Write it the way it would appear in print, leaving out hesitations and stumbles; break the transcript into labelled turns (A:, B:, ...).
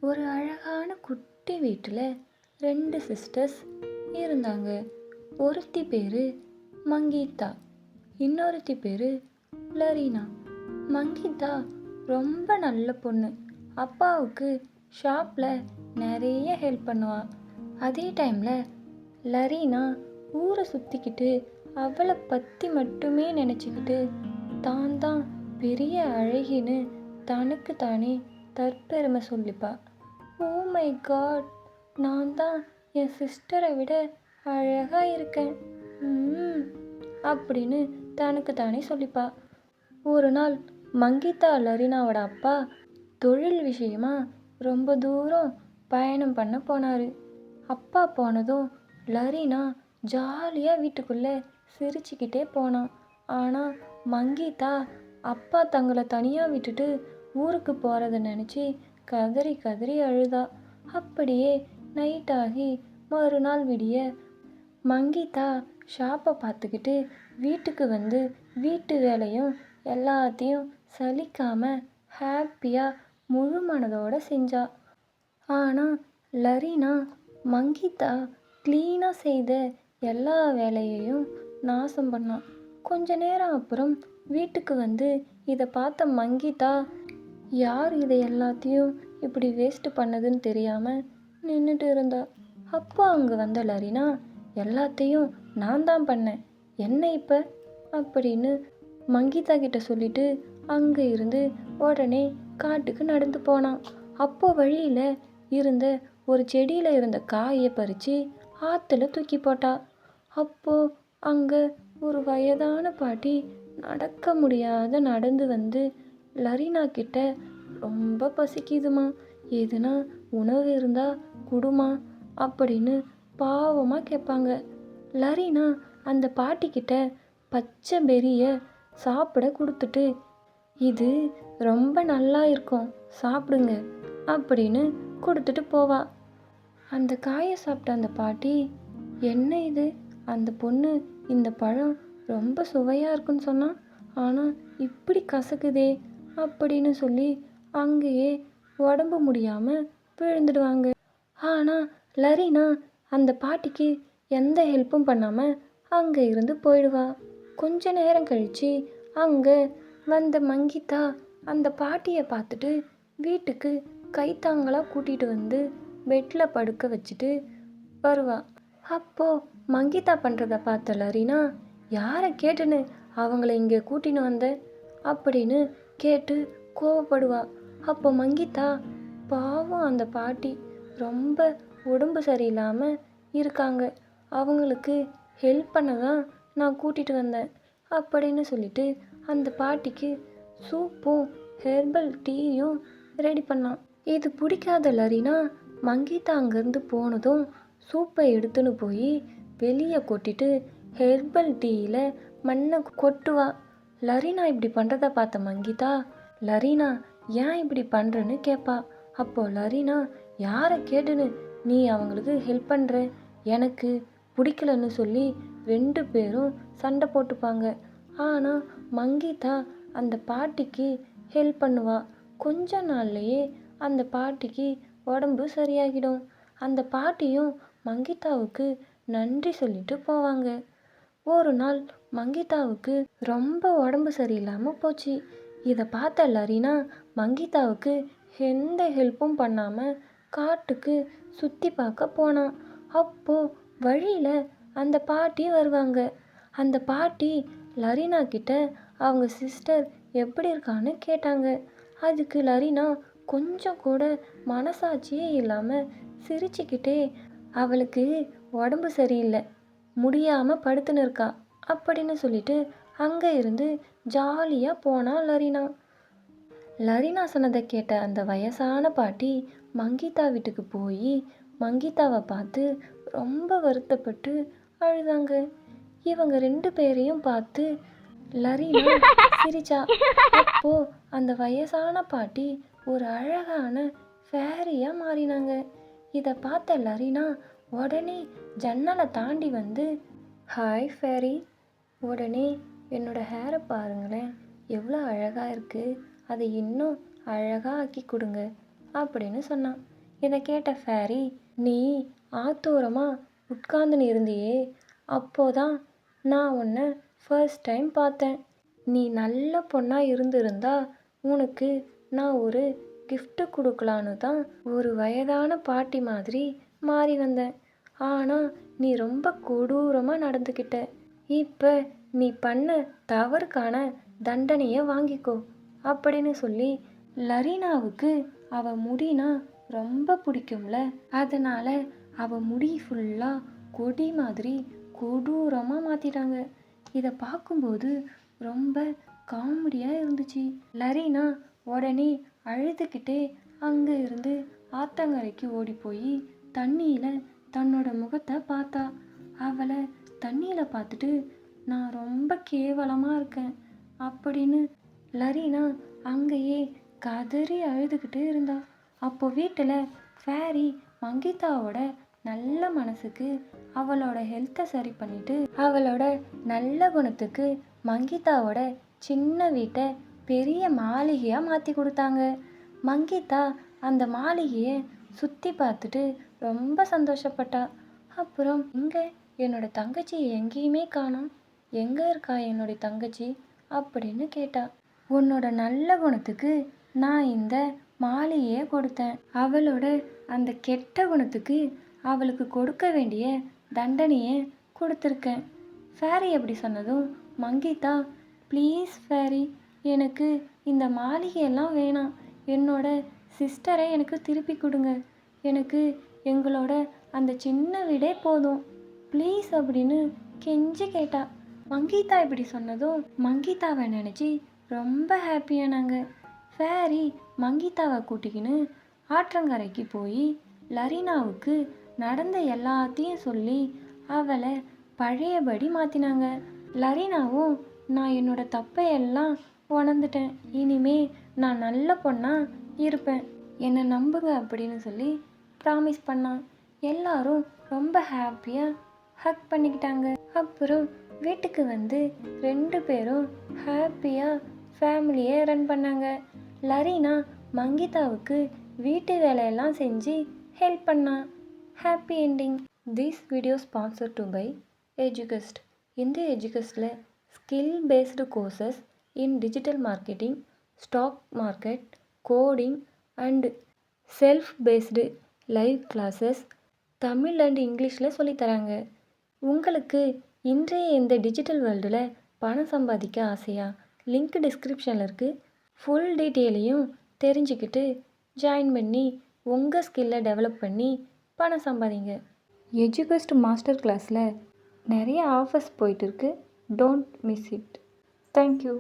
A: ஒரு அழகான குட்டி வீட்டில் 2 சிஸ்டர்ஸ் இருந்தாங்க. ஒருத்தி பேர் மங்கீதா, இன்னொருத்தி பேர் லரீனா. மங்கீதா ரொம்ப நல்ல பொண்ணு. அப்பாவுக்கு ஷாப்பில் நிறைய ஹெல்ப் பண்ணுவா. அதே டைமில் லரீனா ஊரை சுற்றிக்கிட்டு அவளை பற்றி மட்டுமே நினச்சிக்கிட்டு தான் பெரிய அழகின்னு தனக்கு தானே தற்பெருமை சொல்லிப்பா. ஓ மை காட், நான் தான் என் சிஸ்டரை விட அழகாக இருக்கேன் அப்படின்னு தனக்கு தானே சொல்லிப்பா. ஒரு நாள் மங்கீதா லரீனாவோட அப்பா தொழில் விஷயமா ரொம்ப தூரம் பயணம் பண்ண போனார். அப்பா போனதும் லரீனா ஜாலியாக வீட்டுக்குள்ளே சிரிச்சுக்கிட்டே போனான். ஆனால் மங்கீதா அப்பா தங்களை தனியாக விட்டுட்டு ஊருக்கு போகிறத நினச்சி கதறி கதறி அழுதா. அப்படியே நைட்டாகி மறுநாள் விடிய மங்கீதா ஷாப்பை பார்த்துக்கிட்டு வீட்டுக்கு வந்து வீட்டு வேலையும் எல்லாத்தையும் சலிக்காமல் ஹாப்பியாக முழு மனதோடு செஞ்சா. ஆனால் லரீனா மங்கீதா க்ளீனாக செய்த எல்லா வேலையையும் நாசம் பண்ணான். கொஞ்ச நேரம் அப்புறம் வீட்டுக்கு வந்து இதை பார்த்த மங்கீதா யார் இதை எல்லாத்தையும் இப்படி வேஸ்ட் பண்ணதுன்னு தெரியாமல் நின்றுட்டு இருந்தா. அப்போ அங்கே வந்த லரீனா, எல்லாத்தையும் நான் தான் பண்ணேன், என்ன இப்போ அப்படின்னு மங்கீதா கிட்ட சொல்லிட்டு அங்கே இருந்து உடனே காட்டுக்கு நடந்து போனான். அப்போ வழியில் இருந்த ஒரு செடியில் இருந்த காயை பறித்து ஆற்றுல தூக்கி போட்டா. அப்போது அங்கே ஒரு வயதான பாட்டி நடக்க முடியாத நடந்து வந்து லரீனா கிட்ட ரொம்ப பசிக்குதுமா, எதுனா உணவு இருந்தா குடுமா அப்படின்னு பாவமாக கேட்பாங்க. லரீனா அந்த பாட்டிக்கிட்ட பச்சை பெரியை சாப்பிட கொடுத்துட்டு, இது ரொம்ப நல்லா இருக்கும் சாப்பிடுங்க அப்படின்னு கொடுத்துட்டு போவா. அந்த காயை சாப்பிட்ட அந்த பாட்டி, என்ன இது, அந்த பொண்ணு இந்த பழம் ரொம்ப சுவையாக இருக்குன்னு சொன்னான், ஆனால் இப்படி கசக்குதே அப்படின்னு சொல்லி அங்கேயே உடம்பு முடியாமல் விழுந்துடுவாங்க. ஆனால் லரீனா அந்த பாட்டிக்கு எந்த ஹெல்ப்பும் பண்ணாமல் அங்கே இருந்து போயிடுவா. கொஞ்ச நேரம் கழித்து அங்கே வந்த மங்கீதா அந்த பாட்டியை பார்த்துட்டு வீட்டுக்கு கைத்தாங்களாக கூட்டிகிட்டு வந்து பெட்டில் படுக்க வச்சுட்டு வருவா. அப்போது மங்கீதா பண்ணுறத பார்த்த லரீனா, யாரை கேட்டுன்னு அவங்கள இங்கே கூட்டின்னு வந்த அப்படின்னு கேட்டு கோவப்படுவா. அப்போ மங்கீதா, பாவம் அந்த பாட்டி ரொம்ப உடம்பு சரியில்லாமல் இருக்காங்க, அவங்களுக்கு ஹெல்ப் பண்ண தான் நான் கூட்டிகிட்டு வந்தேன் அப்படின்னு சொல்லிட்டு அந்த பாட்டிக்கு சூப்பும் ஹெர்பல் டீயும் ரெடி பண்ணான். இது பிடிக்காத லரீனா மங்கீதா அங்கேருந்து போனதும் சூப்பை எடுத்துன்னு போய் வெளியே கொட்டிட்டு ஹெர்பல் டீயில் மண்ணை கொட்டுவா. லரீனா இப்படி பண்ணுறத பார்த்த மங்கீதா, லரீனா ஏன் இப்படி பண்ணுறன்னு கேட்பா. அப்போது லரீனா, யாரை கேட்டுன்னு நீ அவங்களுக்கு ஹெல்ப் பண்ணுற, எனக்கு பிடிக்கலன்னு சொல்லி 2 பேரும் சண்டை போட்டுப்பாங்க. ஆனால் மங்கீதா அந்த பாட்டிக்கு ஹெல்ப் பண்ணுவா. கொஞ்ச நாள்லையே அந்த பாட்டிக்கு உடம்பு சரியாகிடும். அந்த பாட்டியும் மங்கீதாவுக்கு நன்றி சொல்லிட்டு போவாங்க. ஒரு நாள் மங்கீதாவுக்கு ரொம்ப உடம்பு சரியில்லாமல் போச்சு. இதை பார்த்த லரீனா மங்கீதாவுக்கு எந்த ஹெல்ப்பும் பண்ணாமல் காட்டுக்கு சுற்றி பார்க்க போனான். அப்போது வழியில் அந்த பாட்டி வருவாங்க. அந்த பாட்டி லரீனா கிட்ட அவங்க சிஸ்டர் எப்படி இருக்கான்னு கேட்டாங்க. அதுக்கு லரீனா கொஞ்சம் கூட மனசாட்சியே இல்லாமல் சிரிச்சுக்கிட்டே, அவளுக்கு உடம்பு சரியில்லை, முடியாமல் படுத்துன்னு இருக்கா அப்படின்னு சொல்லிட்டு அங்கே இருந்து ஜாலியாக போனா லரீனா. லரீனா சொன்னதை கேட்ட அந்த வயசான பாட்டி மங்கீதா வீட்டுக்கு போய் மங்கீதாவை பார்த்து ரொம்ப வருத்தப்பட்டு அழுதாங்க. இவங்க 2 பேரையும் பார்த்து லரீனா சிரிச்சா. அப்போ அந்த வயசான பாட்டி ஒரு அழகான ஃபேரியாக மாறினாங்க. இதை பார்த்த லரீனா உடனே ஜன்னலை தாண்டி வந்து, ஹாய் ஃபேரி, உடனே என்னோட ஹேரை பாருங்களேன், எவ்வளோ அழகாக இருக்குது, அதை இன்னும் அழகாக ஆக்கி கொடுங்க அப்படின்னு சொன்னான். இதை கேட்ட ஃபேரி, நீ ஆத்தூரமாக உட்கார்ந்துன்னு இருந்தியே, அப்போதான் நான் உன்னை ஃபர்ஸ்ட் டைம் பார்த்தேன். நீ நல்ல பொண்ணாக இருந்திருந்தா உனக்கு நான் ஒரு gift கொடுக்கலான்னு தான் ஒரு வயதான பாட்டி மாதிரி மாறி வந்தேன். ஆனால் நீ ரொம்ப கொடூரமாக நடந்துக்கிட்ட. இப்போ நீ பண்ண தவறுக்கான தண்டனையை வாங்கிக்கோ அப்படின்னு சொல்லி, லரீனாவுக்கு அவ முடினா ரொம்ப பிடிக்கும்ல, அதனால அவ முடி ஃபுல்லாக கொடி மாதிரி கொடூரமாக மாற்றிட்டாங்க. இதை பார்க்கும்போது ரொம்ப காமெடியாக இருந்துச்சு. லரீனா உடனே அழுதுகிட்டே அங்கே இருந்து ஆத்தங்கரைக்கு ஓடி போய் தண்ணியில் தன்னோட முகத்தை பார்த்தா. அவளை தண்ணியில் பார்த்துட்டு, நான் ரொம்ப கேவலமாக இருக்கேன் அப்படின்னு லரீனா அங்கேயே கதறி அழுதுகிட்டு இருந்தா. அப்போ வீட்டில் ஃபேரி மங்கிதாவோட நல்ல மனசுக்கு அவளோட ஹெல்த்தை சரி பண்ணிட்டு, அவளோட நல்ல குணத்துக்கு மங்கிதாவோட சின்ன வீட்டை பெரிய மாளிகையாக மாற்றி கொடுத்தாங்க. மங்கிதா அந்த மாளிகையை சுற்றி பார்த்துட்டு ரொம்ப சந்தோஷப்பட்டா. அப்புறம் இங்கே என்னோட தங்கச்சி எங்கேயுமே காணோம், எங்கே இருக்கா என்னுடைய தங்கச்சி அப்படின்னு கேட்டா. உன்னோட நல்ல குணத்துக்கு நான் இந்த மாளிகையை கொடுத்தேன். அவளோட அந்த கெட்ட குணத்துக்கு அவளுக்கு கொடுக்க வேண்டிய தண்டனையை கொடுத்துருக்கேன். ஃபேரி அப்படி சொன்னதும் மங்கிதா, ப்ளீஸ் ஃபேரி, எனக்கு இந்த மாளிகையெல்லாம் வேணாம், என்னோட சிஸ்டரை எனக்கு திருப்பி கொடுங்க, எனக்கு எங்களோட அந்த சின்ன வீடே போதும் ப்ளீஸ் அப்படின்னு கெஞ்சி கேட்டா. மங்கிதா இப்படி சொன்னதும் மங்கிதாவை நினச்சி ரொம்ப ஹாப்பியானாங்க. ஃபேரி மங்கிதாவை கூட்டிக்கின்னு ஆற்றங்கரைக்கு போய் லரீனாவுக்கு நடந்த எல்லாத்தையும் சொல்லி அவளை பழையபடி மாற்றினாங்க. லரீனாவும், நான் என்னோட தப்பையெல்லாம் உணர்ந்துட்டேன், இனிமே நான் நல்ல பொண்ணாக இருப்பேன், என்னை நம்புங்க அப்படின்னு சொல்லி ப்ராமிஸ் பண்ணான். எல்லாரும் ரொம்ப ஹாப்பியாக ஹக் பண்ணிக்கிட்டாங்க. அப்புறம் வீட்டுக்கு வந்து 2 பேரும் ஹாப்பியாக ஃபேமிலியை ரன் பண்ணாங்க. லரீனா மங்கிதாவுக்கு வீட்டு வேலையெல்லாம் செஞ்சு ஹெல்ப் பண்ணா. Happy ending. This video sponsored to by எஜுகஸ்ட். இந்த எஜுகஸ்டில் skill based courses in digital marketing, stock market, coding and self paced live classes Tamil and இங்கிலீஷில் சொல்லித்தராங்க. உங்களுக்கு இன்றைய இந்த டிஜிட்டல் வேர்ல்டில் பணம் சம்பாதிக்க ஆசையா? லிங்க் டிஸ்கிரிப்ஷனில் இருக்குது. ஃபுல் டீட்டெயிலையும் தெரிஞ்சுக்கிட்டு ஜாயின் பண்ணி உங்கள் ஸ்கில்லை டெவலப் பண்ணி பணம் சம்பாதிங்க. எஜுகஸ்ட் மாஸ்டர் கிளாஸில் நிறைய ஆஃபர்ஸ் போயிட்டுருக்கு. Don't miss it. தேங்க்யூ.